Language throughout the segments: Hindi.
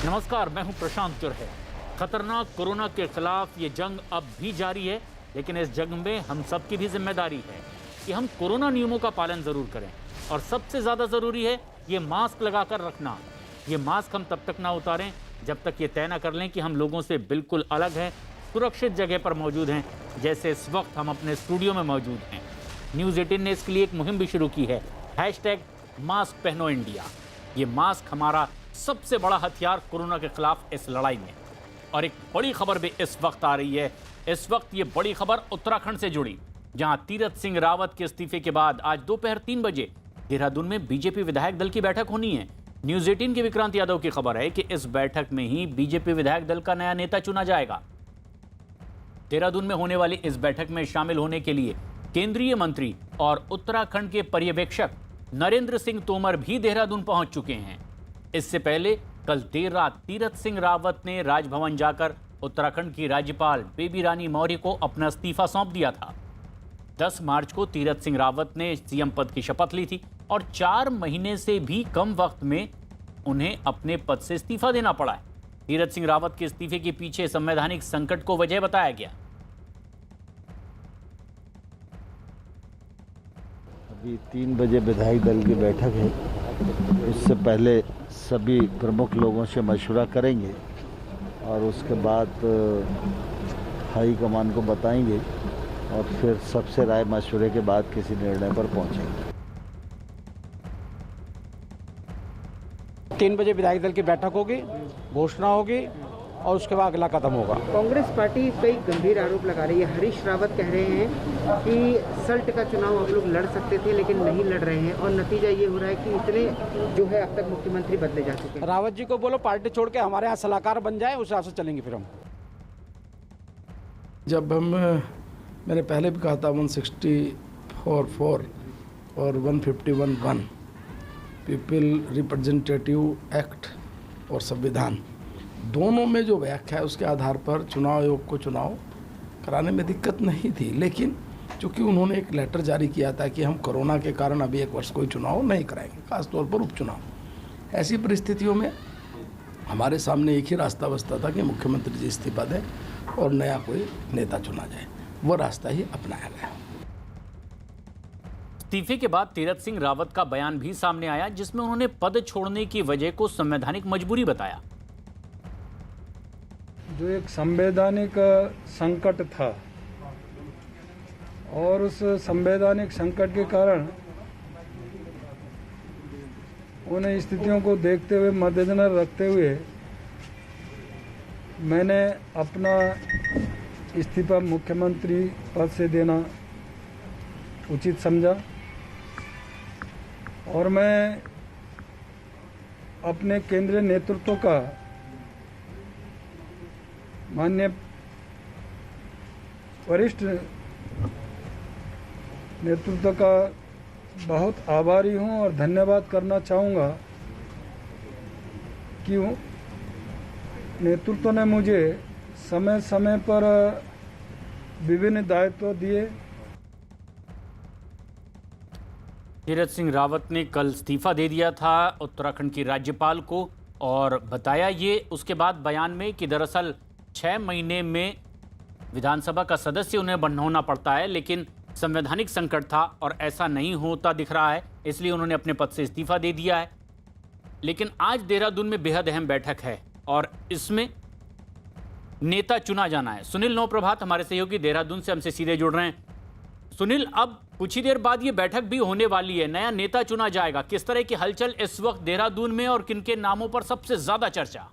नमस्कार, मैं हूं प्रशांत चुरहे। खतरनाक कोरोना के खिलाफ ये जंग अब भी जारी है, लेकिन इस जंग में हम सबकी भी जिम्मेदारी है कि हम कोरोना नियमों का पालन जरूर करें। और सबसे ज्यादा जरूरी है ये मास्क लगाकर रखना। ये मास्क हम तब तक ना उतारें जब तक ये तय ना कर लें कि हम लोगों से बिल्कुल अलग हैं, सुरक्षित जगह पर मौजूद हैं, जैसे इस वक्त हम अपने स्टूडियो में मौजूद हैं। न्यूज़ 18 ने इसके लिए एक मुहिम भी शुरू की है, #मास्क पहनो इंडिया। ये मास्क हमारा सबसे बड़ा हथियार कोरोना के खिलाफ इस लड़ाई में। और एक बड़ी खबर भी इस वक्त आ रही है। इस वक्त ये बड़ी खबर उत्तराखंड से जुड़ी, जहां तीरथ सिंह रावत के इस्तीफे के बाद आज दोपहर 3 बजे देहरादून में बीजेपी विधायक दल की बैठक होनी है। न्यूज़ 18 के विक्रांत यादव की खबर है कि इस बैठक में ही बीजेपी विधायक दल का नया नेता चुना जाएगा। देहरादून में होने वाली इस बैठक में शामिल होने के लिए केंद्रीय मंत्री और उत्तराखंड के पर्यवेक्षक नरेंद्र सिंह तोमर भी देहरादून पहुंच चुके हैं। इससे पहले कल देर रात तीरथ सिंह रावत ने राजभवन जाकर उत्तराखंड की राज्यपाल बेबी रानी मौर्य को अपना इस्तीफा सौंप दिया था। 10 मार्च को तीरथ सिंह रावत ने सीएम पद की शपथ ली थी और 4 महीने से भी कम वक्त में उन्हें अपने पद से इस्तीफा देना पड़ा है। तीरथ सिंह रावत के इस्तीफे के पीछे संवैधानिक संकट को वजह बताया गया। अभी 3 बजे विधायक दल की बैठक है। उससे पहले सभी प्रमुख लोगों से मशवरा करेंगे और उसके बाद हाई कमान को बताएंगे और फिर सबसे राय मशवरे के बाद किसी निर्णय पर पहुंचेंगे। 3 बजे विधायक दल की बैठक होगी, घोषणा होगी और उसके बाद अगला कदम होगा। कांग्रेस पार्टी कई गंभीर आरोप लगा रही है। हरीश रावत कह रहे हैं कि सल्ट का चुनाव हम लोग लड़ सकते थे लेकिन नहीं लड़ रहे हैं और नतीजा ये हो रहा है कि इतने जो है अब तक मुख्यमंत्री बदले जा चुके हैं। रावत जी को बोलो पार्टी छोड़ के हमारे यहाँ सलाहकार बन जाए, उस हिसाब से चलेंगे फिर हम। जब मैंने पहले भी कहा था 164(4) और 151(1) पीपल रिप्रेजेंटेटिव एक्ट और संविधान दोनों में जो व्याख्या है उसके आधार पर चुनाव आयोग को चुनाव कराने में दिक्कत नहीं थी। लेकिन चूंकि उन्होंने एक लेटर जारी किया था कि हम कोरोना के कारण अभी 1 वर्ष कोई चुनाव नहीं कराएंगे, खासतौर पर उपचुनाव, ऐसी परिस्थितियों में हमारे सामने एक ही रास्ता बचता था कि मुख्यमंत्री जी इस्तीफा दें और नया कोई नेता चुना जाए। वो रास्ता ही अपनाया गया। इस्तीफे के बाद तीरथ सिंह रावत का बयान भी सामने आया, जिसमें उन्होंने पद छोड़ने की वजह को संवैधानिक मजबूरी बताया। जो एक संवैधानिक संकट था और उस संवैधानिक संकट के कारण उन स्थितियों को देखते हुए, मद्देनजर रखते हुए मैंने अपना इस्तीफा मुख्यमंत्री पद से देना उचित समझा और मैं अपने केंद्रीय नेतृत्व का, माननीय वरिष्ठ नेतृत्व का बहुत आभारी हूं और धन्यवाद करना चाहूँगा कि नेतृत्व ने मुझे समय समय पर विभिन्न दायित्व दिए। तीरथ सिंह रावत ने कल इस्तीफा दे दिया था उत्तराखंड की राज्यपाल को और बताया ये उसके बाद बयान में कि दरअसल 6 महीने में विधानसभा का सदस्य उन्हें बनना पड़ता है, लेकिन संवैधानिक संकट था और ऐसा नहीं होता दिख रहा है, इसलिए उन्होंने अपने पद से इस्तीफा दे दिया है। लेकिन आज देहरादून में बेहद अहम बैठक है और इसमें नेता चुना जाना है। सुनील नौप्रभात हमारे सहयोगी देहरादून से हमसे सीधे जुड़ रहे हैं। सुनील, अब कुछ ही देर बाद ये बैठक भी होने वाली है, नया नेता चुना जाएगा। किस तरह की हलचल इस वक्त देहरादून में और किनके नामों पर सबसे ज्यादा चर्चा?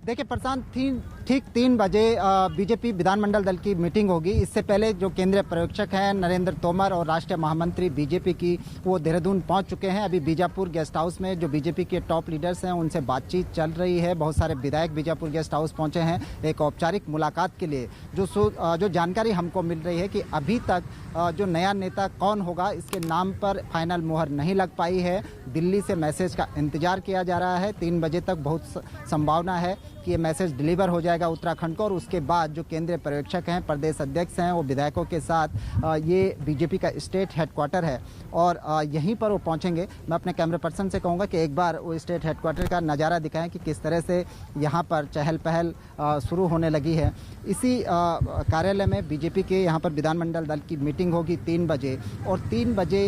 देखिए प्रशांत, ठीक 3 बजे बीजेपी विधानमंडल दल की मीटिंग होगी। इससे पहले जो केंद्रीय पर्यवेक्षक हैं नरेंद्र तोमर और राष्ट्रीय महामंत्री बीजेपी की, वो देहरादून पहुंच चुके हैं। अभी बीजापुर गेस्ट हाउस में जो बीजेपी के टॉप लीडर्स हैं उनसे बातचीत चल रही है। बहुत सारे विधायक बीजापुर गेस्ट हाउस पहुंचे हैं एक औपचारिक मुलाकात के लिए। जो जानकारी हमको मिल रही है कि अभी तक जो नया नेता कौन होगा इसके नाम पर फाइनल मुहर नहीं लग पाई है। दिल्ली से मैसेज का इंतजार किया जा रहा है। 3 बजे तक बहुत संभावना है कि ये मैसेज डिलीवर हो जाएगा उत्तराखंड को, और उसके बाद जो केंद्रीय पर्यवेक्षक हैं, प्रदेश अध्यक्ष हैं, वो विधायकों के साथ ये बीजेपी का स्टेट हेडक्वार्टर है और यहीं पर वो पहुंचेंगे। मैं अपने कैमरा पर्सन से कहूँगा कि एक बार वो स्टेट हेडक्वार्टर का नज़ारा दिखाएं कि किस तरह से यहाँ पर चहल पहल शुरू होने लगी है। इसी कार्यालय में बीजेपी के यहाँ पर विधानमंडल दल की मीटिंग होगी 3 बजे, और 3 बजे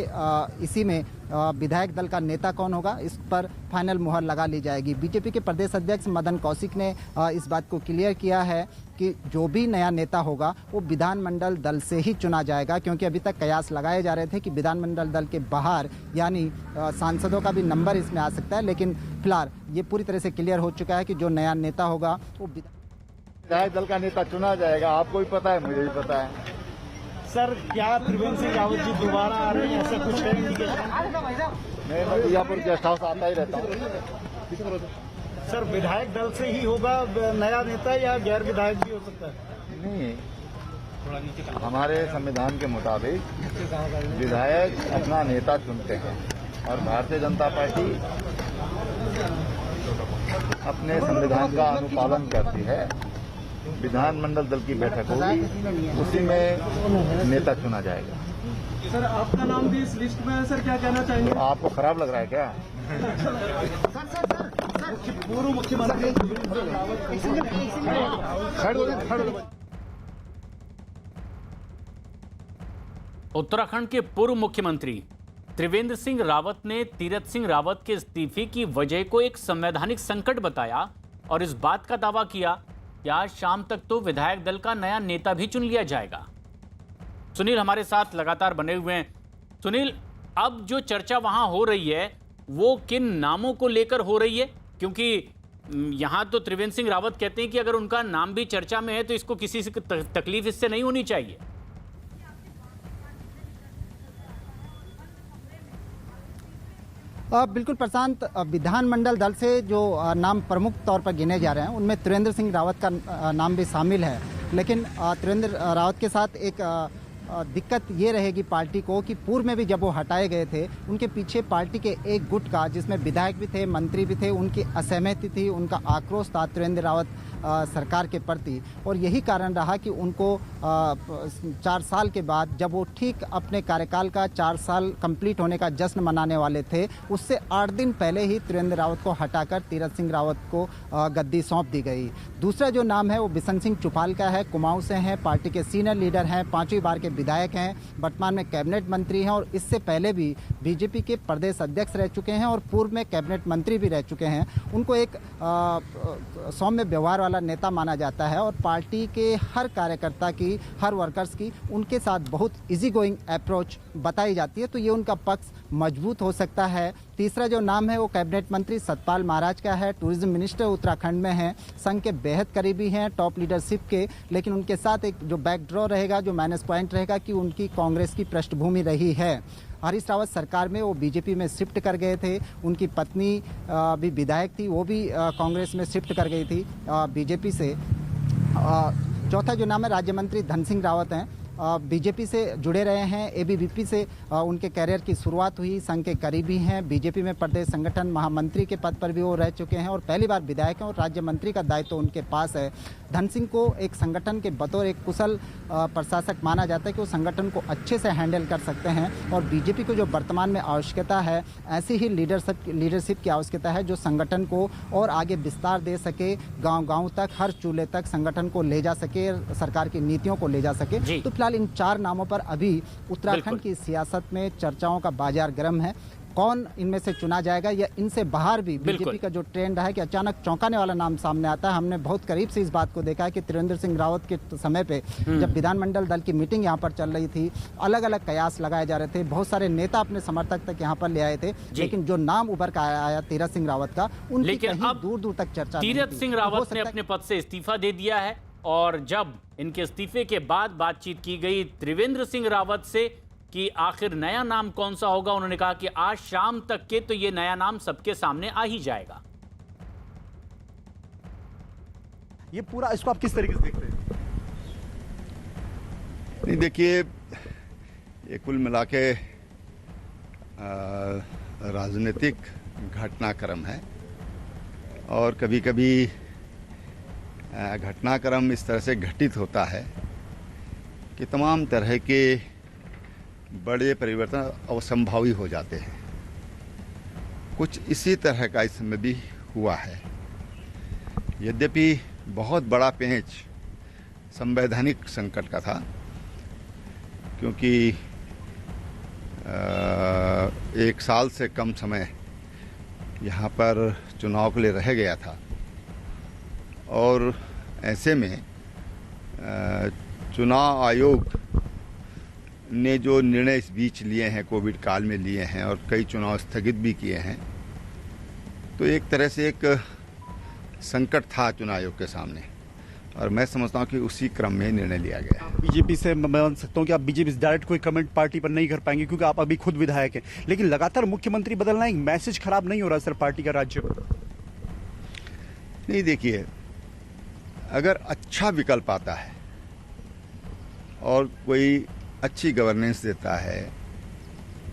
इसी में विधायक दल का नेता कौन होगा इस पर फाइनल मुहर लगा ली जाएगी। बीजेपी के प्रदेश अध्यक्ष मदन कौशिक ने इस बात को क्लियर किया है कि जो भी नया नेता होगा वो विधानमंडल दल से ही चुना जाएगा, क्योंकि अभी तक कयास लगाए जा रहे थे कि विधानमंडल दल के बाहर यानी सांसदों का भी नंबर इसमें आ सकता है, लेकिन फिलहाल ये पूरी तरह से क्लियर हो चुका है कि जो नया नेता होगा वो विधायक दल का नेता चुना जाएगा। आपको भी पता है, मुझे भी पता है। सर, क्या त्रिवेंद्र सिंह रावत जी दोबारा आ रहे हैं, ऐसा कुछ है? मैं मिर्जापुर गेस्ट हाउस आता ही रहता हूँ। सर, विधायक दल से ही होगा नया नेता या गैर विधायक भी हो सकता है? नहीं, हमारे संविधान के मुताबिक विधायक अपना नेता चुनते हैं और भारतीय जनता पार्टी अपने संविधान का अनुपालन करती है। विधानमंडल दल की बैठक होगी, उसी में नेता चुना जाएगा। सर, आपका नाम भी इस लिस्ट में है सर, क्या कहना चाहेंगे? तो आपको खराब लग रहा है क्या? पूर्व मुख्यमंत्री उत्तराखंड के पूर्व मुख्यमंत्री त्रिवेंद्र सिंह रावत ने तीरथ सिंह रावत के इस्तीफे की वजह को एक संवैधानिक संकट बताया और इस बात का दावा किया कि आज शाम तक तो विधायक दल का नया नेता भी चुन लिया जाएगा। सुनील हमारे साथ लगातार बने हुए हैं। सुनील, अब जो चर्चा वहां हो रही है वो किन नामों को लेकर हो रही है? क्योंकि यहां तो त्रिवेंद्र सिंह रावत कहते हैं कि अगर उनका नाम भी चर्चा में है तो इसको किसी से तकलीफ इससे नहीं होनी चाहिए। बिल्कुल प्रशांत, विधानमंडल दल से जो नाम प्रमुख तौर पर गिने जा रहे हैं उनमें त्रिवेंद्र सिंह रावत का नाम भी शामिल है, लेकिन त्रिवेंद्र रावत के साथ एक दिक्कत ये रहेगी पार्टी को कि पूर्व में भी जब वो हटाए गए थे उनके पीछे पार्टी के एक गुट का, जिसमें विधायक भी थे, मंत्री भी थे, उनकी असहमति थी, उनका आक्रोश था त्रिवेंद्र रावत सरकार के प्रति, और यही कारण रहा कि उनको 4 साल के बाद जब वो ठीक अपने कार्यकाल का 4 साल कंप्लीट होने का जश्न मनाने वाले थे, उससे 8 दिन पहले ही त्रिवेंद्र रावत को हटाकर तीरथ सिंह रावत को गद्दी सौंप दी गई। दूसरा जो नाम है वो बिशन सिंह चुफाल का है, कुमाऊं से हैं, पार्टी के सीनियर लीडर हैं, 5वीं बार के विधायक हैं, वर्तमान में कैबिनेट मंत्री हैं और इससे पहले भी बीजेपी के प्रदेश अध्यक्ष रह चुके हैं और पूर्व में कैबिनेट मंत्री भी रह चुके हैं। उनको एक सौम्य व्यवहार वाला नेता माना जाता है और पार्टी के हर कार्यकर्ता की, हर वर्कर्स की उनके साथ बहुत इजी गोइंग अप्रोच बताई जाती है, तो ये उनका पक्ष मजबूत हो सकता है। तीसरा जो नाम है वो कैबिनेट मंत्री सतपाल महाराज का है, टूरिज्म मिनिस्टर उत्तराखंड में हैं, संघ के बेहद करीबी हैं, टॉप लीडरशिप के, लेकिन उनके साथ एक जो बैकडॉ रहेगा, जो माइनस पॉइंट रहेगा कि उनकी कांग्रेस की पृष्ठभूमि रही है। हरीश रावत सरकार में वो बीजेपी में शिफ्ट कर गए थे, उनकी पत्नी भी विधायक थी, वो भी कांग्रेस में शिफ्ट कर गई थी बीजेपी से। चौथा जो नाम है राज्य मंत्री धन सिंह रावत हैं, बीजेपी से जुड़े रहे हैं, एबीवीपी से उनके कैरियर की शुरुआत हुई, संघ के करीबी हैं, बीजेपी में प्रदेश संगठन महामंत्री के पद पर भी वो रह चुके हैं और पहली बार विधायक हैं और राज्य मंत्री का दायित्व तो उनके पास है। धन सिंह को एक संगठन के बतौर एक कुशल प्रशासक माना जाता है कि वो संगठन को अच्छे से हैंडल कर सकते हैं और बीजेपी को जो वर्तमान में आवश्यकता है, ऐसी ही लीडरशिप की आवश्यकता है जो संगठन को और आगे विस्तार दे सके, गाँव तक, हर चूल्हे तक संगठन को ले जा सके, सरकार की नीतियों को ले जा सके। तो इन 4 नामों पर अभी उत्तराखंड की सियासत में चर्चाओं का बाजार गर्म है। कौन इनमें से चुना जाएगा या इनसे बाहर भी बीजेपी का जो ट्रेंड है कि अचानक चौंकाने वाला नाम सामने आता है। हमने बहुत करीब से इस बात को देखा है कि त्रिवेंद्र सिंह रावत के समय पे जब विधानमंडल दल की मीटिंग यहाँ पर चल रही थी, अलग अलग कयास लगाए जा रहे थे, बहुत सारे नेता अपने समर्थक तक यहाँ पर ले आए थे, लेकिन जो नाम उभर कर आया तीरथ सिंह रावत का, उनकी कहीं दूर दूर तक चर्चा। तीरथ सिंह रावत ने अपने पद से इस्तीफा दे दिया है और जब इनके इस्तीफे के बाद बातचीत की गई त्रिवेंद्र सिंह रावत से कि आखिर नया नाम कौन सा होगा, उन्होंने कहा कि आज शाम तक के तो ये नया नाम सबके सामने आ ही जाएगा। ये पूरा इसको आप किस तरीके से देखते हैं? नहीं, देखिए, ये कुल मिला के राजनीतिक घटनाक्रम है और कभी कभी घटनाक्रम इस तरह से घटित होता है कि तमाम तरह के बड़े परिवर्तन असंभावी हो जाते हैं। कुछ इसी तरह का इसमें भी हुआ है। यद्यपि बहुत बड़ा पेंच संवैधानिक संकट का था, क्योंकि 1 साल से कम समय यहाँ पर चुनाव के लिए रह गया था और ऐसे में चुनाव आयोग ने जो निर्णय इस बीच लिए हैं, कोविड काल में लिए हैं और कई चुनाव स्थगित भी किए हैं, तो एक तरह से एक संकट था चुनाव आयोग के सामने और मैं समझता हूं कि उसी क्रम में निर्णय लिया गया। बीजेपी से मैं मान सकता हूं कि आप बीजेपी से डायरेक्ट कोई कमेंट पार्टी पर नहीं कर पाएंगे क्योंकि आप अभी खुद विधायक हैं, लेकिन लगातार मुख्यमंत्री बदलना एक मैसेज खराब नहीं हो रहा सर पार्टी का राज्य पर? नहीं, देखिए, अगर अच्छा विकल्प आता है और कोई अच्छी गवर्नेंस देता है,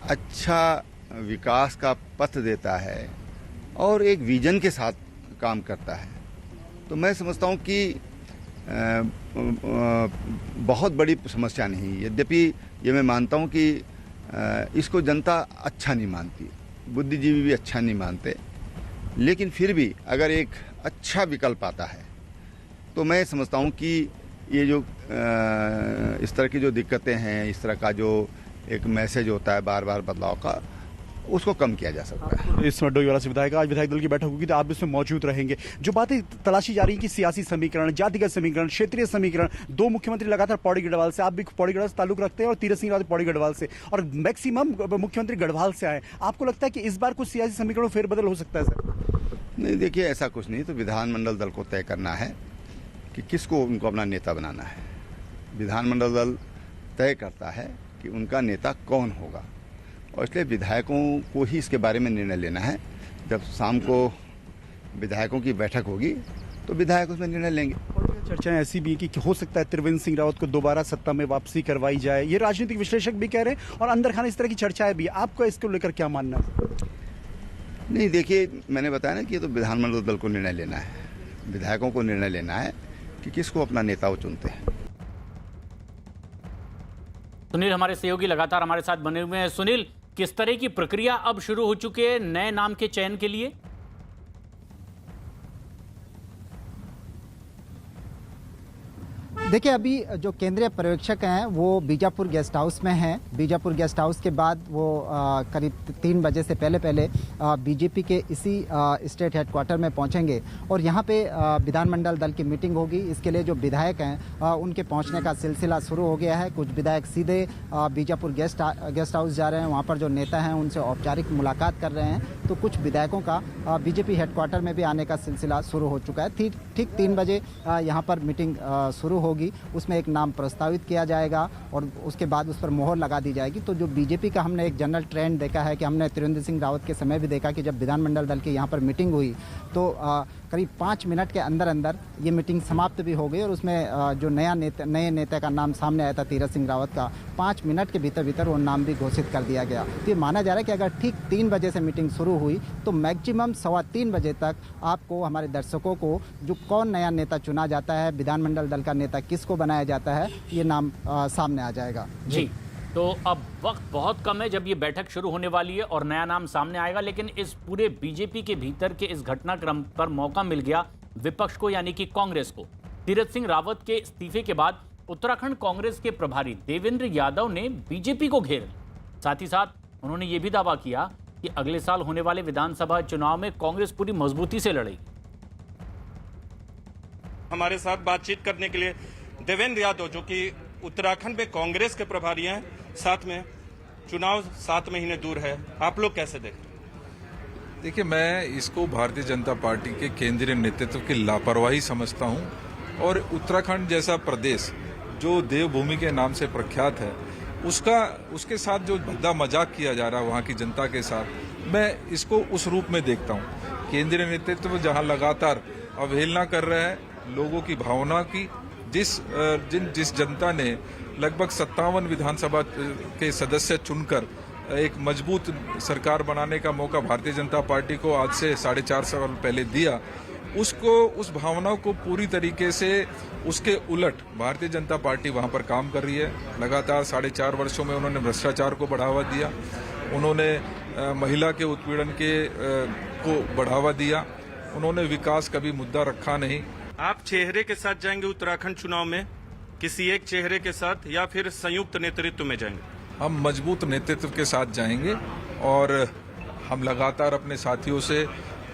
अच्छा विकास का पथ देता है और एक विजन के साथ काम करता है, तो मैं समझता हूं कि बहुत बड़ी समस्या नहीं। यद्यपि ये मैं मानता हूं कि इसको जनता अच्छा नहीं मानती, बुद्धिजीवी भी अच्छा नहीं मानते, लेकिन फिर भी अगर एक अच्छा विकल्प आता है तो मैं समझता हूं कि ये जो इस तरह की जो दिक्कतें हैं, इस तरह का जो एक मैसेज होता है बार बार बदलाव का, उसको कम किया जा सकता है। इस डोईवाला से विधायक, आज विधायक दल की बैठक होगी तो आप इसमें मौजूद रहेंगे। जो बातें तलाशी जा रही है कि सियासी समीकरण, जातिगत समीकरण, क्षेत्रीय समीकरण, 2 मुख्यमंत्री लगातार पौड़ी गढ़वाल से, आप भी पौड़ी गढ़वाल से ताल्लुक रखते हैं और तीरथ सिंह रावत पौड़ी गढ़वाल से, और मैक्सिमम मुख्यमंत्री गढ़वाल से आए। आपको लगता है कि इस बार कुछ सियासी समीकरण फेरबदल हो सकता है सर? नहीं, देखिए, ऐसा कुछ नहीं। तो विधानमंडल दल को तय करना है कि किसको उनको अपना नेता बनाना है। विधानमंडल दल तय करता है कि उनका नेता कौन होगा और इसलिए विधायकों को ही इसके बारे में निर्णय लेना है। जब शाम को विधायकों की बैठक होगी तो विधायक उसमें निर्णय लेंगे। चर्चाएं ऐसी भी कि हो सकता है त्रिवेंद्र सिंह रावत को दोबारा सत्ता में वापसी करवाई जाए, ये राजनीतिक विश्लेषक भी कह रहे हैं और अंदर खाने इस तरह की चर्चाएं भी। आपका इसको लेकर क्या मानना है? नहीं, देखिए, मैंने बताया ना कि ये तो विधानमंडल दल को निर्णय लेना है, विधायकों को निर्णय लेना है कि किसको अपना नेता वो चुनते हैं। सुनील हमारे सहयोगी लगातार हमारे साथ बने हुए हैं। सुनील, किस तरह की प्रक्रिया अब शुरू हो चुकी है नए नाम के चयन के लिए? देखिए, अभी जो केंद्रीय पर्यवेक्षक हैं वो बीजापुर गेस्ट हाउस में हैं। बीजापुर गेस्ट हाउस के बाद वो करीब 3 बजे से पहले बीजेपी के इसी स्टेट हेडक्वार्टर में पहुंचेंगे और यहाँ पे विधानमंडल दल की मीटिंग होगी। इसके लिए जो विधायक हैं उनके पहुंचने का सिलसिला शुरू हो गया है। कुछ विधायक सीधे बीजापुर गेस्ट हाउस जा रहे हैं, वहाँ पर जो नेता हैं उनसे औपचारिक मुलाकात कर रहे हैं। तो कुछ विधायकों का बीजेपी हेडक्वार्टर में भी आने का सिलसिला शुरू हो चुका है। ठीक 3 बजे यहाँ पर मीटिंग शुरू होगी, उसमें एक नाम प्रस्तावित किया जाएगा और उसके बाद उस पर मोहर लगा दी जाएगी। तो जो बीजेपी का हमने एक जनरल ट्रेंड देखा है कि हमने त्रिवेंद्र सिंह रावत के समय भी देखा कि जब विधानमंडल दल की यहाँ पर मीटिंग हुई तो करीब 5 मिनट के अंदर ये मीटिंग समाप्त भी हो गई और उसमें जो नए नेता का नाम सामने आया था तीरथ सिंह रावत का, 5 मिनट के भीतर वो नाम भी घोषित कर दिया गया। तो ये माना जा रहा है कि अगर ठीक 3 बजे से मीटिंग शुरू हुई तो मैक्सिमम 3:15 बजे तक आपको, हमारे दर्शकों को, जो कौन नया नेता चुना जाता है, विधानमंडल दल का नेता किसको बनाया जाता है, ये नाम सामने आ जाएगा। जी, तो अब वक्त बहुत कम है जब ये बैठक शुरू होने वाली है और नया नाम सामने आएगा, लेकिन इस पूरे बीजेपी के भीतर के इस घटनाक्रम पर मौका मिल गया विपक्ष को, यानी कि कांग्रेस को। तीरथ सिंह रावत के इस्तीफे के बाद उत्तराखंड कांग्रेस के प्रभारी देवेंद्र यादव ने बीजेपी को घेर लिया। साथ ही साथ उन्होंने ये भी दावा किया कि अगले साल होने वाले विधानसभा चुनाव में कांग्रेस पूरी मजबूती से लड़ेगी। हमारे साथ बातचीत करने के लिए देवेंद्र यादव, जो कि उत्तराखंड में कांग्रेस के प्रभारी हैं, साथ में चुनाव 7 महीने दूर है, आप लोग कैसे देखते हैं? देखिए, मैं इसको भारतीय जनता पार्टी के केंद्रीय नेतृत्व की लापरवाही समझता हूं और उत्तराखंड जैसा प्रदेश जो देवभूमि के नाम से प्रख्यात है, उसके साथ जो भद्दा मजाक किया जा रहा है वहां की जनता के साथ, मैं इसको उस रूप में देखता हूं। केंद्रीय नेतृत्व जहां लगातार अवहेलना कर रहा है लोगों की भावना की, जिस जनता ने लगभग 57 विधानसभा के सदस्य चुनकर एक मजबूत सरकार बनाने का मौका भारतीय जनता पार्टी को आज से 4.5 साल पहले दिया, उसको, उस भावना को पूरी तरीके से उसके उलट भारतीय जनता पार्टी वहां पर काम कर रही है। लगातार 4.5 वर्षों में उन्होंने भ्रष्टाचार को बढ़ावा दिया, उन्होंने महिला के उत्पीड़न को बढ़ावा दिया, उन्होंने विकास कभी मुद्दा रखा नहीं। आप चेहरे के साथ जाएंगे उत्तराखंड चुनाव में, किसी एक चेहरे के साथ, या फिर संयुक्त नेतृत्व में जाएंगे? हम मजबूत नेतृत्व के साथ जाएंगे और हम लगातार अपने साथियों से,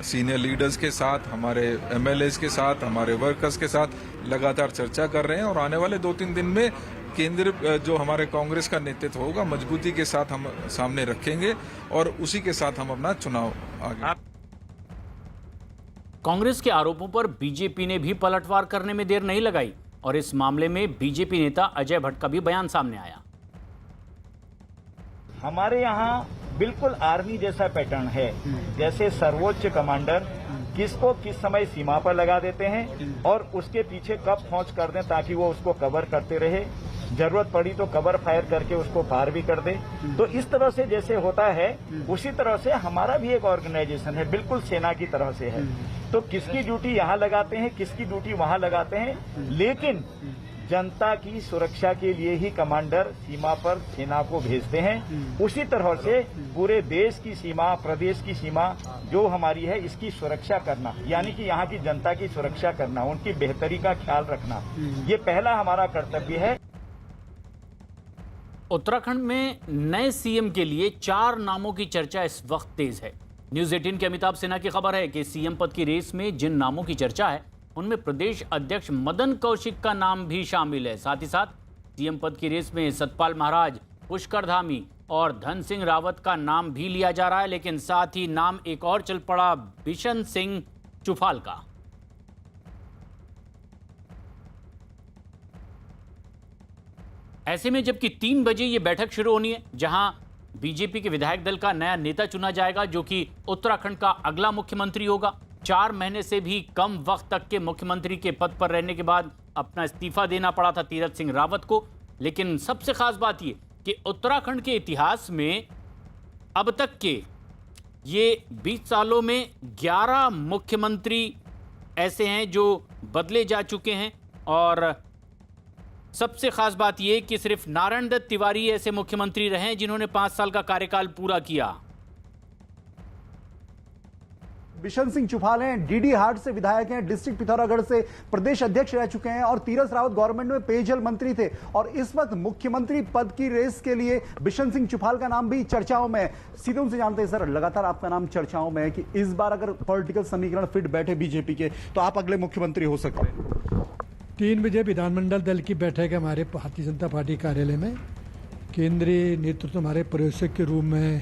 सीनियर लीडर्स के साथ, हमारे एमएलएस के साथ, हमारे वर्कर्स के साथ लगातार चर्चा कर रहे हैं और आने वाले 2-3 दिन में केंद्र जो हमारे कांग्रेस का नेतृत्व होगा मजबूती के साथ हम सामने रखेंगे और उसी के साथ हम अपना चुनाव आगे। कांग्रेस के आरोपों पर बीजेपी ने भी पलटवार करने में देर नहीं लगाई और इस मामले में बीजेपी नेता अजय भट्ट का भी बयान सामने आया। हमारे यहाँ बिल्कुल आर्मी जैसा पैटर्न है, जैसे सर्वोच्च कमांडर किसको किस समय सीमा पर लगा देते हैं और उसके पीछे कब पहुंच कर दें ताकि वो उसको कवर करते रहे, जरूरत पड़ी तो कवर फायर करके उसको पार भी कर दे। तो इस तरह से जैसे होता है उसी तरह से हमारा भी एक ऑर्गेनाइजेशन है, बिल्कुल सेना की तरह से है। तो किसकी ड्यूटी यहाँ लगाते हैं, किसकी ड्यूटी वहाँ लगाते हैं, लेकिन जनता की सुरक्षा के लिए ही कमांडर सीमा पर सेना को भेजते हैं। उसी तरह से पूरे देश की सीमा, प्रदेश की सीमा जो हमारी है, इसकी सुरक्षा करना, यानी कि यहाँ की जनता की सुरक्षा करना, उनकी बेहतरी का ख्याल रखना, ये पहला हमारा कर्तव्य है। उत्तराखंड में नए सीएम के लिए 4 नामों की चर्चा इस वक्त तेज है। न्यूज 18 के अमिताभ सिन्हा की खबर है कि सीएम पद की रेस में जिन नामों की चर्चा है उनमें प्रदेश अध्यक्ष मदन कौशिक का नाम भी शामिल है। साथ ही साथ सीएम पद की रेस में सतपाल महाराज, पुष्कर धामी और धन सिंह रावत का नाम भी लिया जा रहा है, लेकिन साथ ही नाम एक और चल पड़ा बिशन सिंह चुफाल का। ऐसे में जबकि 3 बजे ये बैठक शुरू होनी है जहां बीजेपी के विधायक दल का नया नेता चुना जाएगा जो कि उत्तराखंड का अगला मुख्यमंत्री होगा। 4 महीने से भी कम वक्त तक के मुख्यमंत्री के पद पर रहने के बाद अपना इस्तीफा देना पड़ा था तीरथ सिंह रावत को। लेकिन सबसे खास बात यह कि उत्तराखंड के इतिहास में अब तक के ये 20 सालों में 11 मुख्यमंत्री ऐसे हैं जो बदले जा चुके हैं और सबसे खास बात यह कि सिर्फ नारायण दत्त तिवारी ऐसे मुख्यमंत्री रहे हैं जिन्होंने 5 साल का कार्यकाल पूरा किया। बिशन सिंह चुफाल हैं, डीडी हाट से विधायक हैं, डिस्ट्रिक्ट पिथौरागढ़ से प्रदेश अध्यक्ष रह चुके हैं और तीरथ रावत गवर्नमेंट में पेयजल मंत्री थे और इस वक्त मुख्यमंत्री पद की रेस के लिए बिशन सिंह चुफाल का नाम भी चर्चाओं में है। सीधे उनसे जानते हैं सर, लगातार आपका नाम चर्चाओं में है कि इस बार अगर पॉलिटिकल समीकरण फिट बैठे बीजेपी के तो आप अगले मुख्यमंत्री हो सकते हैं। 3 बजे विधानमंडल दल की बैठक है हमारे भारतीय जनता पार्टी कार्यालय में। केंद्रीय नेतृत्व हमारे पर्यवेक्षक के रूप में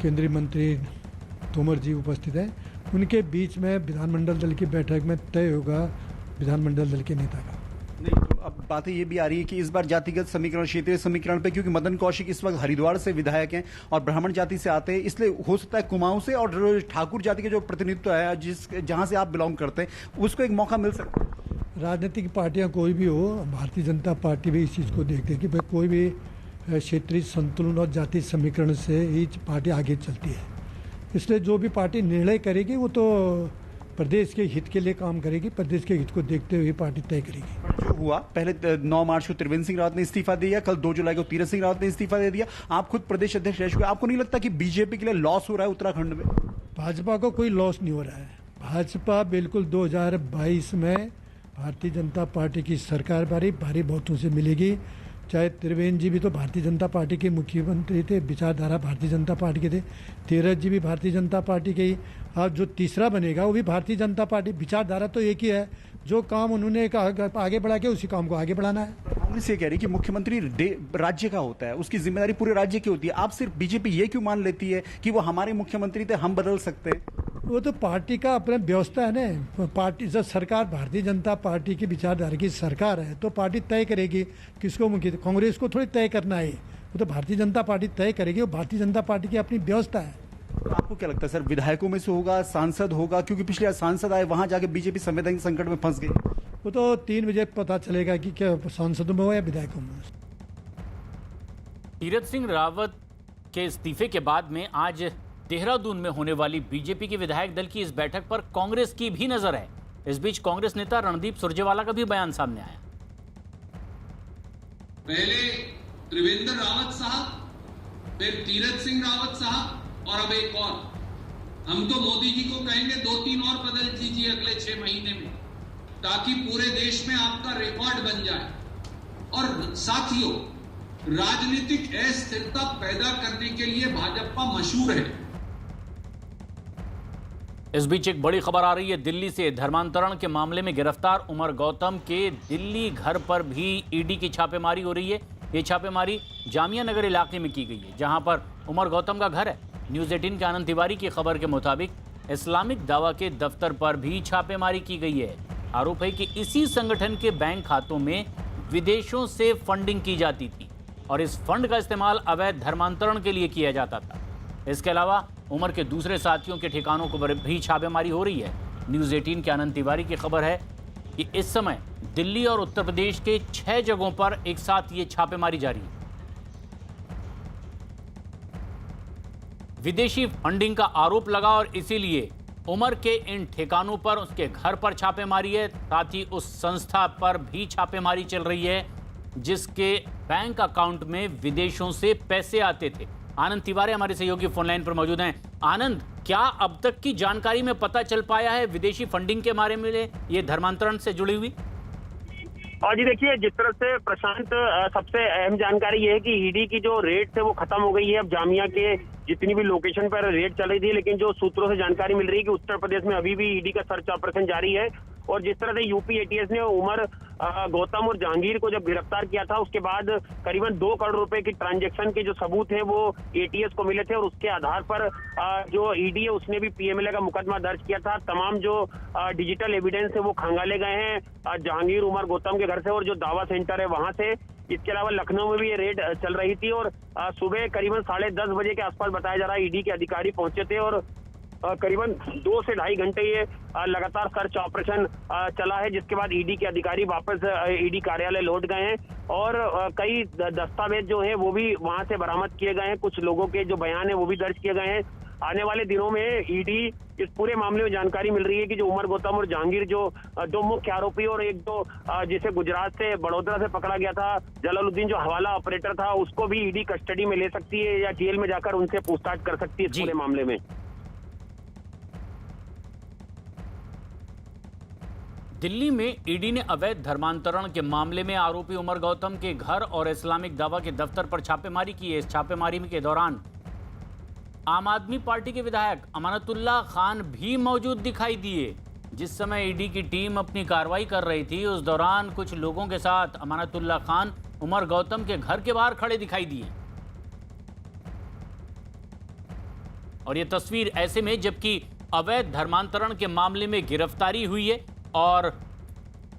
केंद्रीय मंत्री तोमर जी उपस्थित हैं। उनके बीच में विधानमंडल दल की बैठक में तय होगा विधानमंडल दल के नेता का। नहीं तो अब बातें ये भी आ रही है कि इस बार जातिगत समीकरण, क्षेत्रीय समीकरण पे, क्योंकि मदन कौशिक इस वक्त हरिद्वार से विधायक हैं और ब्राह्मण जाति से आते हैं, इसलिए हो सकता है कुमाऊं से और ठाकुर जाति के जो प्रतिनिधित्व है जहां से आप बिलोंग करते हैं उसको एक मौका मिल सकता है। राजनीतिक पार्टियां कोई भी हो, भारतीय जनता पार्टी भी इस चीज़ को देखते हैं कि भाई कोई भी क्षेत्रीय संतुलन और जाति समीकरण से ही पार्टी आगे चलती है। इसलिए जो भी पार्टी निर्णय करेगी वो तो प्रदेश के हित के लिए काम करेगी, प्रदेश के हित को देखते हुए पार्टी तय करेगी। जो हुआ पहले 9 मार्च को त्रिवेंद्र सिंह रावत ने इस्तीफा दिया, कल 2 जुलाई को तीरथ सिंह रावत ने इस्तीफा दे दिया, आप खुद प्रदेश अध्यक्ष रह चुके। आपको नहीं लगता कि बीजेपी के लिए लॉस हो रहा है उत्तराखंड में? भाजपा को कोई लॉस नहीं हो रहा है। भाजपा बिल्कुल 2022 में भारतीय जनता पार्टी की सरकार भारी बहुतों से मिलेगी। चाहे त्रिवेंद्र जी भी तो भारतीय जनता पार्टी के मुख्यमंत्री थे, विचारधारा भारतीय जनता पार्टी के थे, तीरथ जी भी भारतीय जनता पार्टी के ही, अब जो तीसरा बनेगा वो भी भारतीय जनता पार्टी। विचारधारा तो एक ही है, जो काम उन्होंने आगे बढ़ा के उसी काम को आगे बढ़ाना है। कांग्रेस ये कह रही है कि मुख्यमंत्री राज्य का होता है, उसकी जिम्मेदारी पूरे राज्य की होती है। आप सिर्फ बीजेपी ये क्यों मान लेती है कि वो हमारे मुख्यमंत्री थे, हम बदल सकते हैं? वो तो पार्टी का अपना व्यवस्था है ना। पार्टी जब सरकार भारतीय जनता पार्टी की विचारधारा की सरकार है तो पार्टी तय करेगी किसको मुख्य। कांग्रेस को थोड़ी तय करना है, वो तो भारतीय जनता पार्टी तय करेगी। वो भारतीय जनता पार्टी की अपनी व्यवस्था है। तो आपको क्या लगता है सर, विधायकों में से होगा, सांसद होगा? क्योंकि पिछले सांसद आए, वहां जाके बीजेपी संवैधानिक संकट में फंस गई। वो तो 3 बजे पता चलेगा कि क्या सांसदों में हो या विधायकों में। तीरथ सिंह रावत के इस्तीफे के बाद में आज देहरादून में होने वाली बीजेपी के विधायक दल की इस बैठक पर कांग्रेस की भी नजर है। इस बीच कांग्रेस नेता रणदीप सुरजेवाला का भी बयान सामने आया। पहले त्रिवेंद्र रावत साहब, फिर तीरथ सिंह रावत साहब और अब एक और। हम तो मोदी जी को कहेंगे 2-3 और बदल दीजिए अगले 6 महीने में, ताकि पूरे देश में आपका रिकॉर्ड बन जाए। और साथियों, राजनीतिक अस्थिरता पैदा करने के लिए भाजपा मशहूर है। इस बीच एक बड़ी खबर आ रही है दिल्ली से। धर्मांतरण के मामले में गिरफ्तार उमर गौतम के दिल्ली घर पर भी ईडी की छापेमारी हो रही है। ये छापेमारी जामिया नगर इलाके में की गई है, जहां पर उमर गौतम का घर है। न्यूज़ 18 के आनंद तिवारी की खबर के मुताबिक इस्लामिक दावा के दफ्तर पर भी छापेमारी की गई है। आरोप है कि इसी संगठन के बैंक खातों में विदेशों से फंडिंग की जाती थी और इस फंड का इस्तेमाल अवैध धर्मांतरण के लिए किया जाता था। इसके अलावा उमर के दूसरे साथियों के ठिकानों पर भी छापेमारी हो रही है। न्यूज़ 18 के आनंद तिवारी की खबर है कि इस समय दिल्ली और उत्तर प्रदेश के 6 जगहों पर एक साथ ये छापेमारी जारी है। विदेशी फंडिंग का आरोप लगा और इसीलिए उमर के इन ठिकानों पर, उसके घर पर छापेमारी है। साथ ही उस संस्था पर भी छापेमारी चल रही है जिसके बैंक अकाउंट में विदेशों से पैसे आते थे। आनंद तिवारी हमारे सहयोगी फोनलाइन पर मौजूद हैं। आनंद, क्या अब तक की जानकारी में पता चल पाया है विदेशी फंडिंग के बारे में, ये धर्मांतरण से जुड़ी हुई? और जी देखिए, जिस तरह से प्रशांत, सबसे अहम जानकारी ये है कि ईडी की जो रेड है वो खत्म हो गई है। अब जामिया के जितनी भी लोकेशन पर रेड चल रही थी, लेकिन जो सूत्रों से जानकारी मिल रही है कि उत्तर प्रदेश में अभी भी ईडी का सर्च ऑपरेशन जारी है। और जिस तरह से यूपी एटीएस ने उमर गौतम और जहांगीर को जब गिरफ्तार किया था, उसके बाद करीबन 2 करोड़ रुपए की ट्रांजैक्शन के जो सबूत है वो एटीएस को मिले थे और उसके आधार पर जो ईडी है उसने भी पीएमएलए का मुकदमा दर्ज किया था। तमाम जो डिजिटल एविडेंस है वो खंगाले गए हैं जहांगीर उमर गौतम के घर से और जो दावा सेंटर है वहां से। इसके अलावा लखनऊ में भी ये रेड चल रही थी और सुबह करीबन 10:30 बजे के आसपास बताया जा रहा है ईडी के अधिकारी पहुंचे थे और करीबन 2 से ढाई घंटे ये लगातार सर्च ऑपरेशन चला है, जिसके बाद ईडी के अधिकारी वापस ईडी कार्यालय लौट गए हैं और कई दस्तावेज जो हैं वो भी वहां से बरामद किए गए हैं। कुछ लोगों के जो बयान है वो भी दर्ज किए गए हैं। आने वाले दिनों में ईडी इस पूरे मामले में जानकारी मिल रही है कि जो उमर गौतम और जहांगीर, जो 2 मुख्य आरोपी और एक जो जिसे गुजरात से बड़ौदा से पकड़ा गया था जलालुद्दीन, जो हवाला ऑपरेटर था, उसको भी ईडी कस्टडी में ले सकती है या जेल में जाकर उनसे पूछताछ कर सकती है इस पूरे मामले में। दिल्ली में ईडी ने अवैध धर्मांतरण के मामले में आरोपी उमर गौतम के घर और इस्लामिक दावा के दफ्तर पर छापेमारी की है। इस छापेमारी के दौरान आम आदमी पार्टी के विधायक अमानतुल्लाह खान भी मौजूद दिखाई दिए। जिस समय ईडी की टीम अपनी कार्रवाई कर रही थी, उस दौरान कुछ लोगों के साथ अमानतुल्लाह खान उमर गौतम के घर के बाहर खड़े दिखाई दिए। और यह तस्वीर ऐसे में जबकि अवैध धर्मांतरण के मामले में गिरफ्तारी हुई है और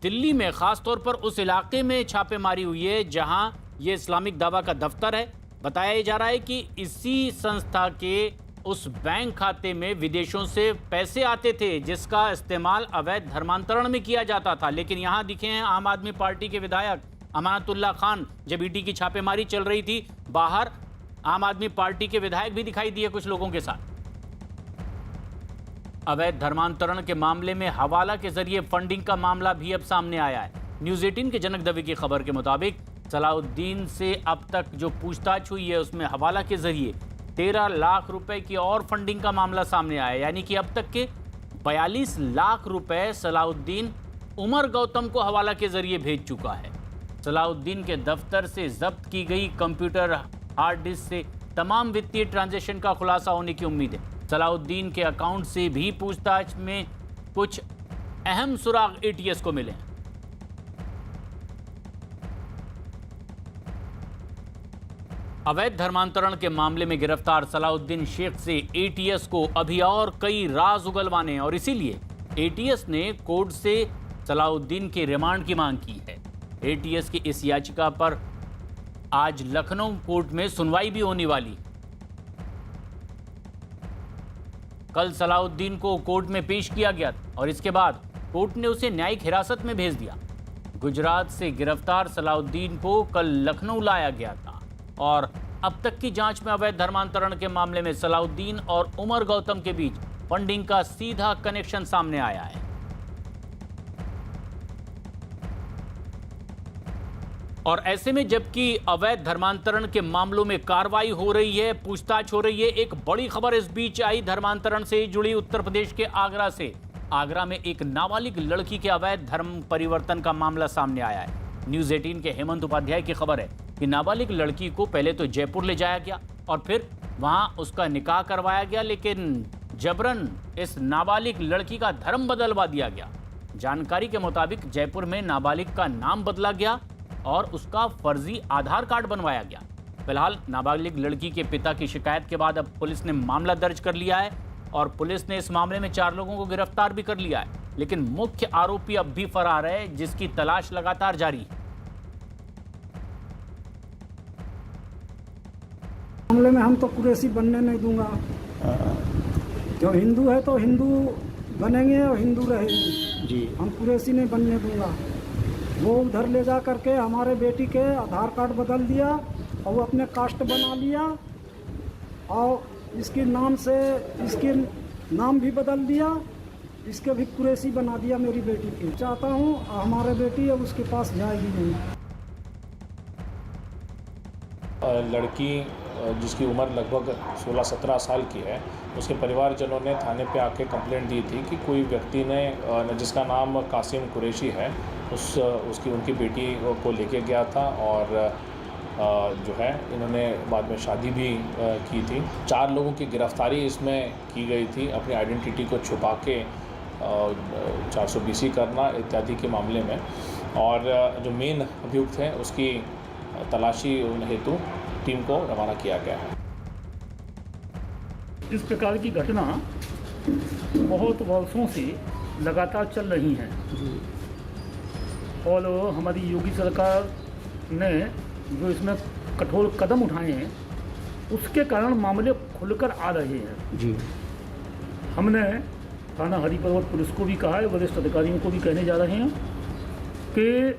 दिल्ली में खासतौर पर उस इलाके में छापेमारी हुई है जहां ये इस्लामिक दावा का दफ्तर है। बताया जा रहा है कि इसी संस्था के उस बैंक खाते में विदेशों से पैसे आते थे जिसका इस्तेमाल अवैध धर्मांतरण में किया जाता था। लेकिन यहां दिखे हैं आम आदमी पार्टी के विधायक अमानतुल्लाह खान। जब ईडी की छापेमारी चल रही थी, बाहर आम आदमी पार्टी के विधायक भी दिखाई दिए कुछ लोगों के साथ। अवैध धर्मांतरण के मामले में हवाला के जरिए फंडिंग का मामला भी अब सामने आया है। न्यूज़ 18 के जनक दवे की खबर के मुताबिक सलाउद्दीन से अब तक जो पूछताछ हुई है उसमें हवाला के जरिए 13 लाख रुपए की और फंडिंग का मामला सामने आया। यानी कि अब तक के 42 लाख रुपए सलाउद्दीन उमर गौतम को हवाला के जरिए भेज चुका है। सलाउद्दीन के दफ्तर से जब्त की गई कंप्यूटर हार्ड डिस्क से तमाम वित्तीय ट्रांजैक्शन का खुलासा होने की उम्मीद है। सलाउद्दीन के अकाउंट से भी पूछताछ में कुछ अहम सुराग एटीएस को मिले। अवैध धर्मांतरण के मामले में गिरफ्तार सलाउद्दीन शेख से एटीएस को अभी और कई राज उगलवाने और इसीलिए एटीएस ने कोर्ट से सलाउद्दीन के रिमांड की मांग की है। एटीएस की इस याचिका पर आज लखनऊ कोर्ट में सुनवाई भी होने वाली। कल सलाउद्दीन को कोर्ट में पेश किया गया और इसके बाद कोर्ट ने उसे न्यायिक हिरासत में भेज दिया। गुजरात से गिरफ्तार सलाउद्दीन को कल लखनऊ लाया गया था और अब तक की जांच में अवैध धर्मांतरण के मामले में सलाउद्दीन और उमर गौतम के बीच फंडिंग का सीधा कनेक्शन सामने आया है। और ऐसे में जबकि अवैध धर्मांतरण के मामलों में कार्रवाई हो रही है, पूछताछ हो रही है, एक बड़ी खबर इस बीच आई धर्मांतरण से जुड़ी उत्तर प्रदेश के आगरा से। आगरा में एक नाबालिग लड़की के अवैध धर्म परिवर्तन का मामला सामने आया है। न्यूज़ 18 के हेमंत उपाध्याय की खबर है कि नाबालिग लड़की को पहले तो जयपुर ले जाया गया और फिर वहां उसका निकाह करवाया गया, लेकिन जबरन इस नाबालिग लड़की का धर्म बदलवा दिया गया। जानकारी के मुताबिक जयपुर में नाबालिग का नाम बदला गया और उसका फर्जी आधार कार्ड बनवाया गया। फिलहाल नाबालिग लड़की के पिता की शिकायत के बाद अब पुलिस ने मामला दर्ज कर लिया है और पुलिस ने इस मामले में 4 लोगों को गिरफ्तार भी कर लिया है, लेकिन मुख्य आरोपी अब भी फरार है, जिसकी तलाश लगातार जारी है। मामले में हम तो कुरैशी बनने नहीं दूंगा। जो हिंदू है तो हिंदू बनेंगे और हिंदू रहेंगे जी। हम कुरैशी नहीं बनने दूंगा। वो उधर ले जा करके हमारे बेटी के आधार कार्ड बदल दिया और वो अपने कास्ट बना लिया और इसके नाम से इसके नाम भी बदल दिया, इसके भी कुरैशी बना दिया मेरी बेटी के। चाहता हूँ हमारे बेटी अब उसके पास जाएगी नहीं। लड़की जिसकी उम्र लगभग 16-17 साल की है, उसके परिवारजनों ने थाने पे आके कंप्लेंट दी थी कि कोई व्यक्ति ने जिसका नाम कासिम कुरैशी है उनकी बेटी को लेके गया था और जो है इन्होंने बाद में शादी भी की थी। 4 लोगों की गिरफ्तारी इसमें की गई थी अपनी आइडेंटिटी को छुपा के 420 करना इत्यादि के मामले में, और जो मेन अभियुक्त है उसकी तलाशी हेतु टीम को रवाना किया गया है। इस प्रकार की घटना बहुत वर्षों से लगातार चल रही हैं और हमारी योगी सरकार ने जो इसमें कठोर कदम उठाए हैं उसके कारण मामले खुलकर आ रहे हैं जी। हमने थाना हरिपर्वत पुलिस को भी कहा है, वरिष्ठ अधिकारियों को भी कहने जा रहे हैं कि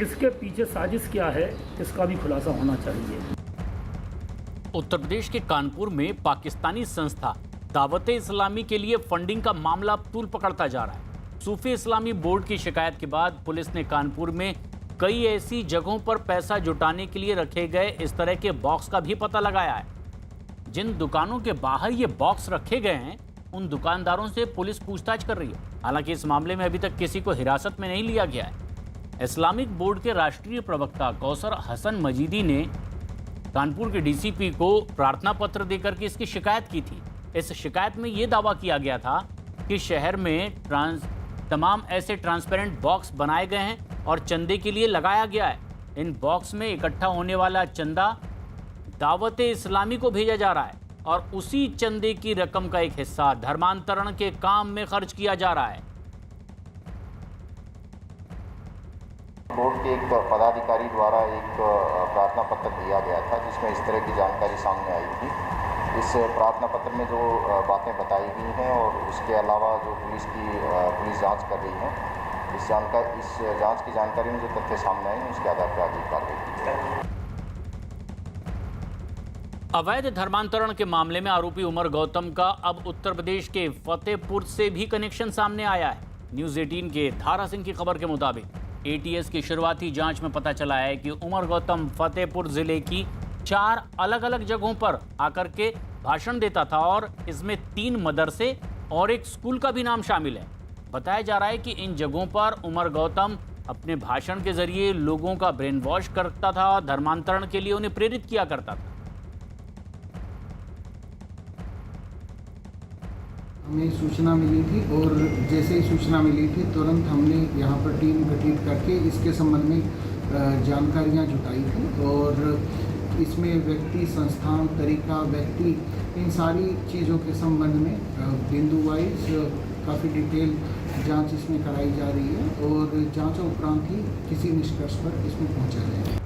इसके पीछे साजिश क्या है, इसका भी खुलासा होना चाहिए। उत्तर प्रदेश के कानपुर में पाकिस्तानी संस्था दावत-ए-इस्लामी के लिए फंडिंग का मामला तूल पकड़ता जा रहा है। सूफी इस्लामी बोर्ड की शिकायत के बाद पुलिस ने कानपुर में कई ऐसी जगहों पर पैसा जुटाने के लिए रखे गए इस तरह के बॉक्स का भी पता लगाया है। जिन दुकानों के बाहर ये बॉक्स रखे गए हैं उन दुकानदारों से पुलिस पूछताछ कर रही है। हालांकि इस मामले में अभी तक किसी को हिरासत में नहीं लिया गया है। इस्लामिक बोर्ड के राष्ट्रीय प्रवक्ता कौसर हसन मजीदी ने कानपुर के डीसीपी को प्रार्थना पत्र देकर के इसकी शिकायत की थी। इस शिकायत में ये दावा किया गया था कि शहर में तमाम ऐसे ट्रांसपेरेंट बॉक्स बनाए गए हैं और चंदे के लिए लगाया गया है। इन बॉक्स में इकट्ठा होने वाला चंदा दावत-ए-इस्लामी को भेजा जा रहा है और उसी चंदे की रकम का एक हिस्सा धर्मांतरण के काम में खर्च किया जा रहा है। बोर्ड के एक पदाधिकारी द्वारा एक प्रार्थना पत्र दिया गया था जिसमें इस तरह की जानकारी सामने आई थी। इस प्रार्थना पत्र में जो बातें बताई गई हैं और उसके अलावा जो पुलिस जांच कर रही है, इस जांच की जानकारी में जो तथ्य सामने आए उसके आधार पर आगे कार्रवाई की जाएगी। अवैध धर्मांतरण के मामले में आरोपी उमर गौतम का अब उत्तर प्रदेश के फतेहपुर से भी कनेक्शन सामने आया है। न्यूज़ 18 के धारा सिंह की खबर के मुताबिक एटीएस की शुरुआती जांच में पता चला है कि उमर गौतम फतेहपुर जिले की 4 अलग अलग जगहों पर आकर के भाषण देता था और इसमें 3 मदरसे और एक स्कूल का भी नाम शामिल है। बताया जा रहा है कि इन जगहों पर उमर गौतम अपने भाषण के जरिए लोगों का ब्रेन वॉश करता था और धर्मांतरण के लिए उन्हें प्रेरित किया करता था। हमें सूचना मिली थी और जैसे ही सूचना मिली थी तुरंत हमने यहाँ पर टीम गठित करके इसके संबंध में जानकारियाँ जुटाई थी और इसमें व्यक्ति, संस्थान, तरीका, व्यक्ति, इन सारी चीज़ों के संबंध में बिंदु वाइज काफ़ी डिटेल जांच इसमें कराई जा रही है और जांच उपरांत ही किसी निष्कर्ष पर इसमें पहुँचा जाएगा।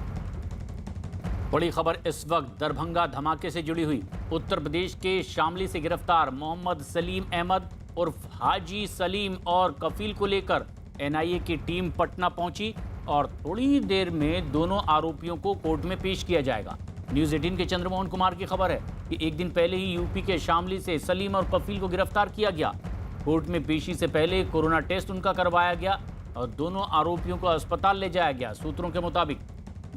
बड़ी खबर इस वक्त दरभंगा धमाके से जुड़ी हुई। उत्तर प्रदेश के शामली से गिरफ्तार मोहम्मद सलीम अहमद उर्फ हाजी सलीम और कफील को लेकर एनआईए की टीम पटना पहुंची और थोड़ी देर में दोनों आरोपियों को कोर्ट में पेश किया जाएगा। न्यूज़ 18 के चंद्रमोहन कुमार की खबर है कि एक दिन पहले ही यूपी के शामली से सलीम और कफील को गिरफ्तार किया गया। कोर्ट में पेशी से पहले कोरोना टेस्ट उनका करवाया गया। और दोनों आरोपियों को अस्पताल ले जाया गया। सूत्रों के मुताबिक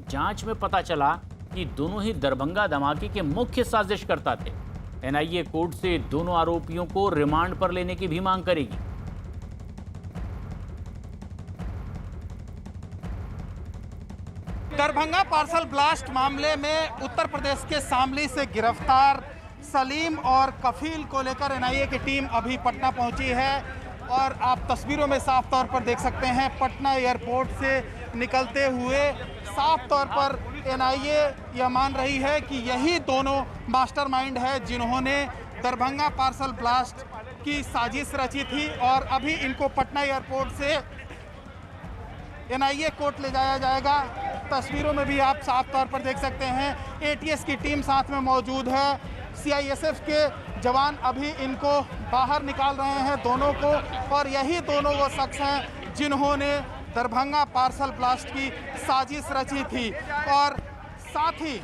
जांच में पता चला कि दोनों ही दरभंगा धमाके के मुख्य साजिशकर्ता थे। एनआईए कोर्ट से दोनों आरोपियों को रिमांड पर लेने की भी मांग करेगी। दरभंगा पार्सल ब्लास्ट मामले में उत्तर प्रदेश के शामली से गिरफ्तार सलीम और कफील को लेकर एनआईए की टीम अभी पटना पहुंची है और आप तस्वीरों में साफ तौर पर देख सकते हैं पटना एयरपोर्ट से निकलते हुए साफ तौर पर एनआईए यह मान रही है कि यही दोनों मास्टरमाइंड है जिन्होंने दरभंगा पार्सल ब्लास्ट की साजिश रची थी और अभी इनको पटना एयरपोर्ट से एनआईए कोर्ट ले जाया जाएगा। तस्वीरों में भी आप साफ तौर पर देख सकते हैं एटीएस की टीम साथ में मौजूद है। सीआईएसएफ के जवान अभी इनको बाहर निकाल रहे हैं दोनों को और यही दोनों वो शख्स हैं जिन्होंने दरभंगा पार्सल ब्लास्ट की साजिश रची थी। और साथ ही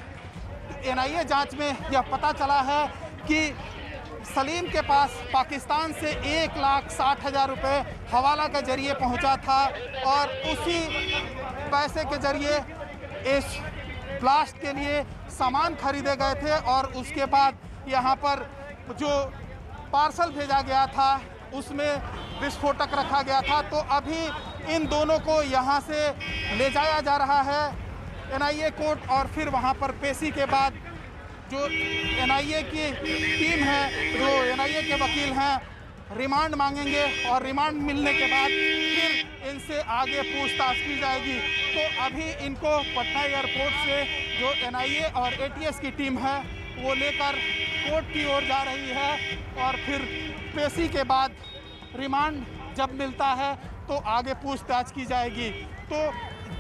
एनआईए जांच में यह पता चला है कि सलीम के पास पाकिस्तान से 1,60,000 रुपये हवाला के जरिए पहुंचा था और उसी पैसे के जरिए इस ब्लास्ट के लिए सामान खरीदे गए थे और उसके बाद यहाँ पर जो पार्सल भेजा गया था उसमें विस्फोटक रखा गया था। तो अभी इन दोनों को यहाँ से ले जाया जा रहा है एनआईए कोर्ट और फिर वहाँ पर पेशी के बाद जो एनआईए की टीम है, जो एनआईए के वकील हैं, रिमांड मांगेंगे और रिमांड मिलने के बाद फिर इनसे आगे पूछताछ की जाएगी। तो अभी इनको पटना एयरपोर्ट से जो एनआईए और एटीएस की टीम है वो लेकर कोर्ट की ओर जा रही है और फिर पेशी के बाद रिमांड जब मिलता है तो आगे पूछताछ की जाएगी। तो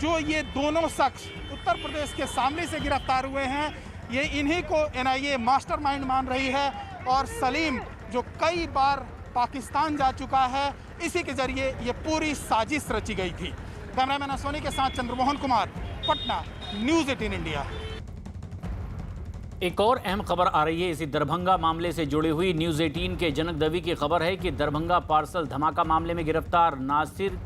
जो ये दोनों शख्स उत्तर प्रदेश के शामली से गिरफ्तार हुए हैं ये इन्हीं को एनआईए मास्टरमाइंड मान रही है और सलीम जो कई बार पाकिस्तान जा चुका है इसी के जरिए ये पूरी साजिश रची गई थी। कैमरामैन अश्वनी के साथ चंद्रमोहन कुमार, पटना, न्यूज़ 18 इंडिया। एक और अहम खबर आ रही है इसी दरभंगा मामले से जुड़ी हुई। न्यूज़ 18 के जनक दवी की खबर है कि दरभंगा पार्सल धमाका मामले में गिरफ्तार नासिर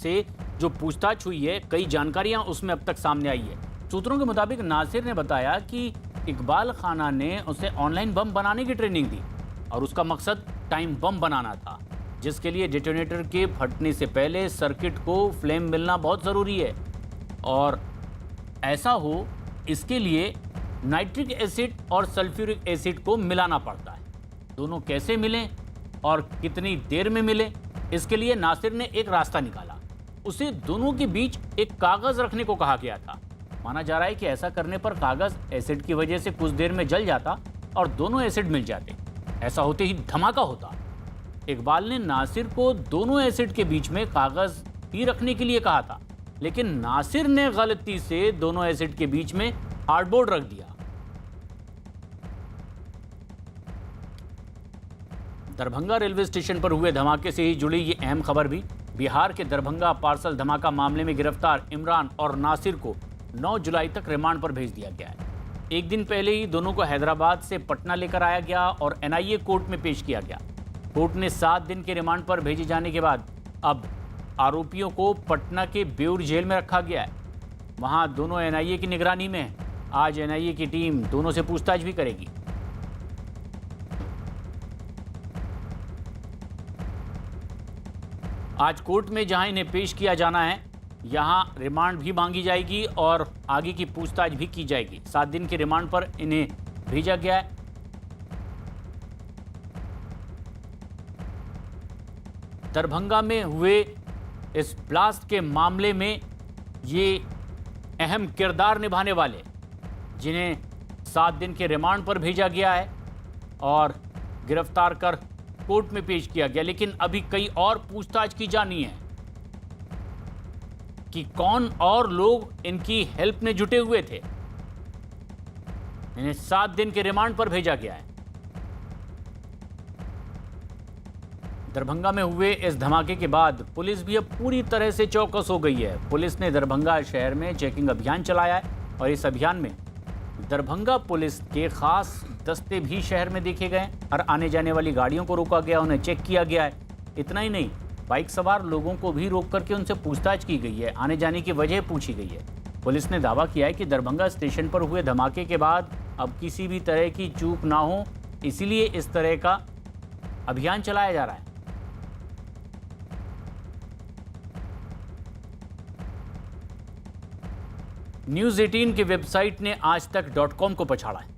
से जो पूछताछ हुई है कई जानकारियां उसमें अब तक सामने आई है। सूत्रों के मुताबिक नासिर ने बताया कि इकबाल खाना ने उसे ऑनलाइन बम बनाने की ट्रेनिंग दी और उसका मकसद टाइम बम बनाना था, जिसके लिए डेटोनेटर के फटने से पहले सर्किट को फ्लेम मिलना बहुत ज़रूरी है और ऐसा हो इसके लिए नाइट्रिक एसिड और सल्फ्यूरिक एसिड को मिलाना पड़ता है। दोनों कैसे मिलें और कितनी देर में मिलें, इसके लिए नासिर ने एक रास्ता निकाला। उसे दोनों के बीच एक कागज़ रखने को कहा गया था। माना जा रहा है कि ऐसा करने पर कागज़ एसिड की वजह से कुछ देर में जल जाता और दोनों एसिड मिल जाते। ऐसा होते ही धमाका होता। इकबाल ने नासिर को दोनों एसिड के बीच में कागज़ ही रखने के लिए कहा था, लेकिन नासिर ने गलती से दोनों एसिड के बीच में हार्डबोर्ड रख दिया। दरभंगा रेलवे स्टेशन पर हुए धमाके से ही जुड़ी ये अहम खबर भी। बिहार के दरभंगा पार्सल धमाका मामले में गिरफ्तार इमरान और नासिर को 9 जुलाई तक रिमांड पर भेज दिया गया है। एक दिन पहले ही दोनों को हैदराबाद से पटना लेकर आया गया और एनआईए कोर्ट में पेश किया गया। कोर्ट ने 7 दिन के रिमांड पर भेजे जाने के बाद अब आरोपियों को पटना के बेउर जेल में रखा गया है। वहां दोनों एनआईए की निगरानी में है। आज एनआईए की टीम दोनों से पूछताछ भी करेगी। आज कोर्ट में जहां इन्हें पेश किया जाना है यहां रिमांड भी मांगी जाएगी और आगे की पूछताछ भी की जाएगी। 7 दिन के रिमांड पर इन्हें भेजा गया है। दरभंगा में हुए इस ब्लास्ट के मामले में ये अहम किरदार निभाने वाले जिन्हें 7 दिन के रिमांड पर भेजा गया है और गिरफ्तार कर कोर्ट में पेश किया गया, लेकिन अभी कई और पूछताछ की जानी है कि कौन और लोग इनकी हेल्प में जुटे हुए थे। इन्हें 7 दिन के रिमांड पर भेजा गया है। दरभंगा में हुए इस धमाके के बाद पुलिस भी अब पूरी तरह से चौकस हो गई है। पुलिस ने दरभंगा शहर में चेकिंग अभियान चलाया है और इस अभियान में दरभंगा पुलिस के खास दस्ते भी शहर में देखे गए और आने जाने वाली गाड़ियों को रोका गया, उन्हें चेक किया गया है। इतना ही नहीं, बाइक सवार लोगों को भी रोक करके उनसे पूछताछ की गई है, आने जाने की वजह पूछी गई है। पुलिस ने दावा किया है कि दरभंगा स्टेशन पर हुए धमाके के बाद अब किसी भी तरह की चूक ना हो, इसीलिए इस तरह का अभियान चलाया जा रहा है। न्यूज़ 18 की वेबसाइट ने आज तक .com को पछाड़ा है।